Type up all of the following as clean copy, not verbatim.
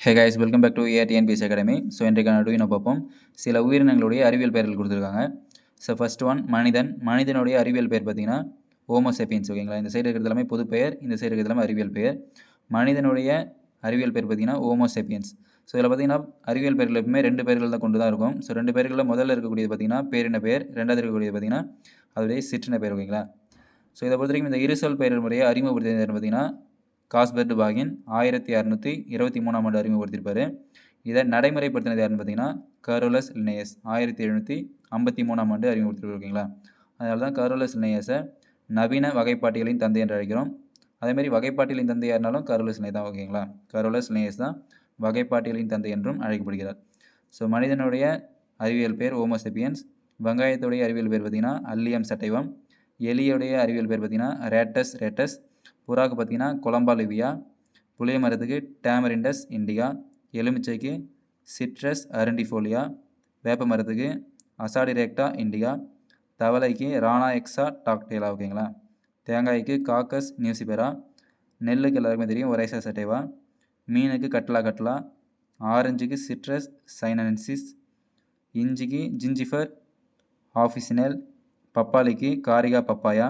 Hey guys welcome back to ATNPS academy. So இன்றைக்கான டூயினை பார்ப்போம். சில உயிரினங்களுடைய அறிவியல் பெயர்கள் கொடுத்துருக்காங்க. ஸோ ஃபர்ஸ்ட் ஒன் மனிதன். மனிதனுடைய அறிவியல் பெயர் பார்த்தீங்கன்னா ஹோமோசேப்பியன்ஸ். ஓகேங்களா, இந்த சைடு இருக்கிறது எல்லாமே பொது பெயர், இந்த சைடு இருக்கிறது எல்லாமே அறிவியல் பெயர். மனிதனுடைய அறிவியல் பெயர் பார்த்தீங்கன்னா ஹோமோசேப்பியன்ஸ். ஸோ இதில் பார்த்தீங்கன்னா அறிவியல் பெயர்கள் எப்பவுமே ரெண்டு பெயர்கள் தான் கொண்டு தான் இருக்கும். ஸோ ரெண்டு பெயர்களில் முதல்ல இருக்கக்கூடியது பார்த்தீங்கன்னா பேரின பெயர், ரெண்டாவது இருக்கக்கூடியது பார்த்தீங்கன்னா அதோடைய சிற்றின பெயர். ஓகேங்களா, ஸோ இதை பொறுத்த வரைக்கும் இந்த இருசொல் பெயர் முறையை அறிமுகப்படுத்தியது பார்த்தீங்கன்னா காஸ்பெர்ட் பாகின் 1623ஆம் ஆண்டு அறிமுகப்படுத்தியிருப்பார். இதை நடைமுறைப்படுத்தினது யாருன்னு பார்த்தீங்கன்னா கரோலஸ் லின்னேயஸ் 1753ஆம் ஆண்டு அறிமுகப்படுத்தியிருப்பார். ஓகேங்களா, அதனால தான் கரோலஸ் லின்னேயஸை நவீன வகைப்பாட்டியலின் தந்தை என்று அழைக்கிறோம். அதேமாதிரி வகைப்பாட்டியலின் தந்தை யாருனாலும் கரோலஸ் லின்னே தான். ஓகேங்களா, கரோலஸ் லின்னேயஸ் தான் வகைப்பாட்டியலின் தந்தை என்றும் அழைக்கப்படுகிறார். ஸோ மனிதனுடைய அறிவியல் பேர் ஹோமோசேப்பியன்ஸ். வெங்காயத்துடைய அறிவியல் பேர் பார்த்தீங்கன்னா அல்லியம் சட்டைவம். எலியுடைய அறிவியல் பேர் பார்த்தீங்கன்னா ரேட்டஸ் ரேட்டஸ். புறாவுக்கு பார்த்தீங்கன்னா கொலம்பா லிவியா. புளிய மரத்துக்கு டேமரிண்டஸ் இண்டிகா. எலுமிச்சைக்கு சிட்ரஸ் அரண்டிஃபோலியா. வேப்ப மரத்துக்கு அசாடிரேக்டா இண்டிகா. தவளைக்கு ரானா எக்ஸா டாக்டேலா. ஓகேங்களா, தேங்காய்க்கு காக்கஸ் நியூசிபெரா. நெல்லுக்கு எல்லாருக்குமே தெரியும் ஒரைசா சட்டேவா. மீனுக்கு கட்லா கட்லா. ஆரஞ்சுக்கு சிட்ரஸ் சைனன்சிஸ். இஞ்சிக்கு ஜிஞ்சிஃபர் ஆஃபிசினல். பப்பாளிக்கு காரிகா பப்பாயா.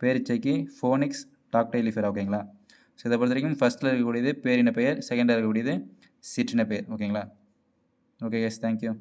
பேரிச்சைக்கு ஃபோனிக்ஸ் டாக்டைலிஃபெரா. ஓகேங்களா, ஸோ இதை பொறுத்த வரைக்கும் ஃபஸ்ட்டில் இருக்கக்கூடியது பேரின பெயர், செகண்டில் இருக்கக்கூடியது சிற்றின பெயர். ஓகேங்களா, ஓகே எஸ், தேங்க்யூ.